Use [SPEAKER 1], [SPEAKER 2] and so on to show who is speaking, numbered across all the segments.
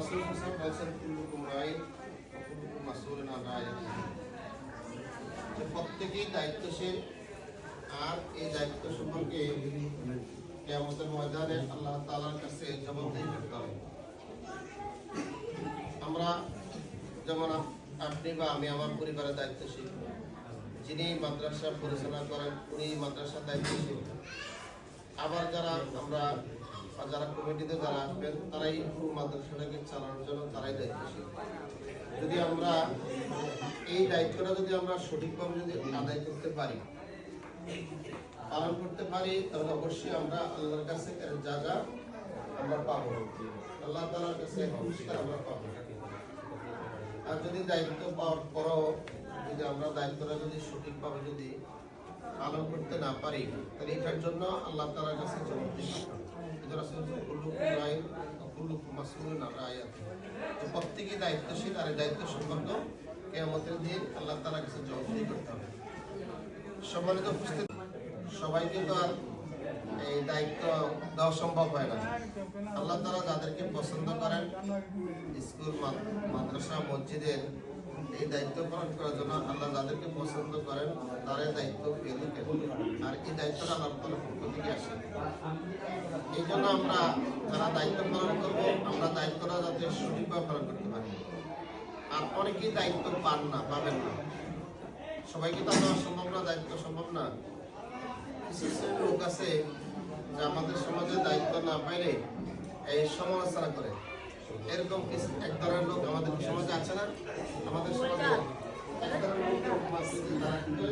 [SPEAKER 1] রাসূল সাল্লাল্লাহু আলাইহি ওয়াসাল্লাম কুল্লুকুম রাইন ওয়া কুল্লুকুম মাসউলুন আন রাইয়াতিহি, যে প্রত্যেকেই দায়িত্বশীল আর এই দায়িত্ব সম্পর্কে কিয়ামতের ময়দানে আল্লাহ তাআলার কাছে জবাবদিহি করতে হবে। আমরা যেমন আপনি বা আমি আমার পরিবারের দায়িত্বশীল, যিনি মাদ্রাসা পরিচালনা করেন উনি মাদ্রাসার দায়িত্বশীল, আবার যারা কমিটিতে যারা আসবেন তারাই মাদ্রাসাটাকে চালানোর জন্য তারাই দায়িত্বশীল। যদি আমরা এই দায়িত্বটা যদি আমরা সঠিকভাবে যদি আদায় করতে পারি, পালন করতে পারি, তাহলে অবশ্যই আমরা আল্লাহর কাছে যা যা আমরা পাবো, আল্লাহ তাআলার কাছে পুরস্কার আমরা পাবো। আর যদি দায়িত্ব পাওয়ার পরও যদি আমরা দায়িত্বটা যদি সঠিকভাবে যদি পালন করতে না পারি, তাহলে এটার জন্য আল্লাহ তাআলার কাছে জবাবদিহি করতে হবে। প্রত্যেকেই দায়িত্বশীল আর দায়িত্ব সম্পন্ন কিয়ামতের দিন আল্লাহ তাআলার কাছে জবাবদিহি করতে হবে। সম্মানিত উপস্থিতি, সবাইকে তো আর এই দায়িত্ব দেওয়া সম্ভব হয় না। আল্লাহ তাআলা যাদেরকে পছন্দ করেন স্কুল মাদ্রাসা মসজিদের এই দায়িত্ব পালন করার জন্য আল্লাহ যাদেরকে পছন্দ করেন তাদের দায়িত্ব পেয়ে থাকেন, আর এই দায়িত্বটা আল্লাহ তাআলার পক্ষ থেকে আসে। এই জন্য আমরা যারা দায়িত্ব পালন করবো, আমরা দায়িত্বটা যাতে সঠিকভাবে পালন করতে পারি। আর অনেকেই দায়িত্ব পাবেন না, সবাইকে তো দেওয়া সম্ভব না, দায়িত্ব সম্ভব না। কিছু শ্রেণীর লোক আছে যে আমাদের সমাজে দায়িত্ব না পাইলে এই সমালোচনা করে, এরকম এক ধরনের লোক আমাদের সমাজে আছে না? আমাদের সমাজে এক ধরনের লোক আছে যে তারা কিন্তু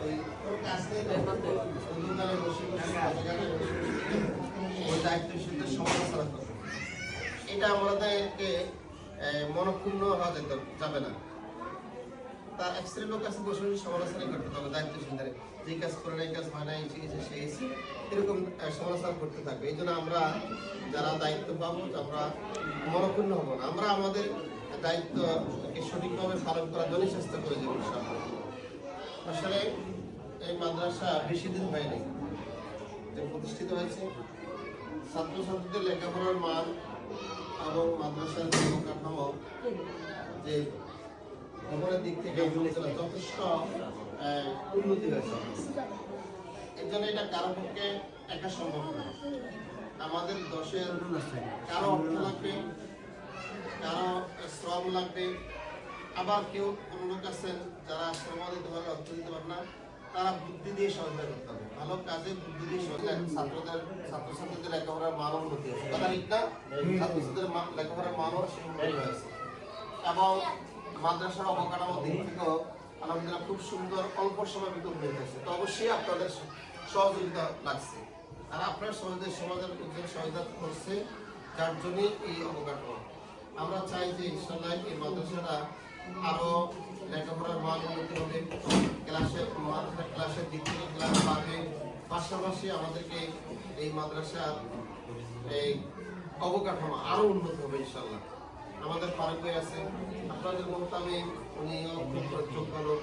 [SPEAKER 1] ওই কাজ নেই, দোকানে বসে ওই দায়িত্বশীলদের সমালোচনা করে। এটা আমাদেরকে মনক্ষুণ্ণ হওয়া যাবে না। তার এক শ্রেণীর লোক আছে বসে সমালোচনা করতে হবে দায়িত্বশীলদের, যে কাজ করে না, এই কাজ হয় না, এই সেই এরকম সমালোচনা করতে থাকবে। এই জন্য আমরা যারা দায়িত্ব পাবো আমরা মনক্ষুণ্ণ হবো না, আমরা আমাদের দায়িত্বকে সঠিকভাবে পালন করার জন্য চেষ্টা করে যাবো। আসলে এই মাদ্রাসা বেশি দিন হয়নি যে প্রতিষ্ঠিত হয়েছে। ছাত্রছাত্রীদের লেখাপড়ার মান এবং মাদ্রাসার কাঠামো যে ভবনের দিক থেকে যথেষ্ট উন্নতি হয়েছে। এর জন্য এটা কারো পক্ষে একা সম্ভব না। আমাদের দেশের কারো অর্থ লাগবে, কারো শ্রম লাগবে, আবার কেউ কোনো লোক আছেন যারা শ্রম দিতে পারে, অর্থ দিতে পারে না, তারা বুদ্ধি দিয়ে সহায়তা করতে হবে। ভালো কাজে বুদ্ধি দিয়ে ছাত্রছাত্রীদের লেখাপড়ার মানও উন্নতি হয়েছে, কথা ঠিক না? ছাত্রছাত্রীদের লেখাপড়ার মানও উন্নতি হয়েছে এবং মাদ্রাসার অবকাঠামোর দিক থেকেও আলহামদুলিল্লাহ খুব সুন্দর অল্প সময়ের ভিতরে হয়ে গেছে। তো অবশ্যই আপনাদের সহযোগিতা লাগছে, আর আপনার সমাজের সহযোগিতা করছে, যার জন্যই এই অবকাঠামো। আমরা চাই যে ইনশাআল্লাহ এই মাদ্রাসাটা আরো লেখাপড়ার মান উন্নতি হবে, ক্লাসের দিক থেকে ক্লাস বাড়বে, পাশাপাশি আমাদেরকে এই মাদ্রাসার এই অবকাঠামো আরো উন্নত হবে ইনশাআল্লাহ। আমাদের ফারুক ভাই আছে, আপনাদের মোতাবেক উনিও খুব যোগ্য লোক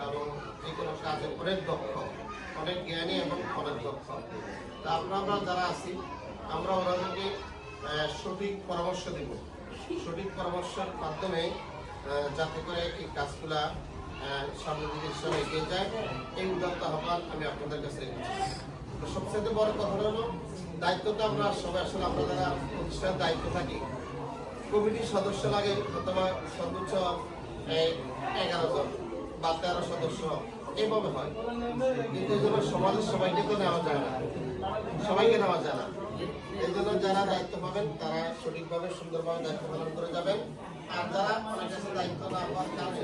[SPEAKER 1] এবং যে কোনো কাজে অনেক দক্ষ, অনেক জ্ঞানী এবং অনেক দক্ষ। তা আমরা যারা আছি আমরা ওনাদেরকে সঠিক পরামর্শ দেব, সঠিক পরামর্শের মাধ্যমে যাতে করে এই কাজগুলা সামনের দিকে এগিয়ে যায়, এই উদ্যোক্তা আহ্বান আমি আপনাদের কাছে রেখেছি। সবচেয়ে বড় কথা হলো দায়িত্বটা আমরা সবাই আসলে আমরা যারা প্রতিষ্ঠানের দায়িত্ব থাকি, কমিটির সদস্য লাগে অথবা সর্বোচ্চ 11 জন বা 13 সদস্য এভাবে হয়, কিন্তু এই জন্য সমাজের সবাইকে তো নেওয়া যায় না, সবাইকে নেওয়া যায় না। এই জন্য যারা দায়িত্ব পাবেন তারা সঠিকভাবে সুন্দরভাবে দায়িত্ব পালন করে যাবেন, আর যারা অনেক কাছে দায়িত্ব না পাওয়ার কারণে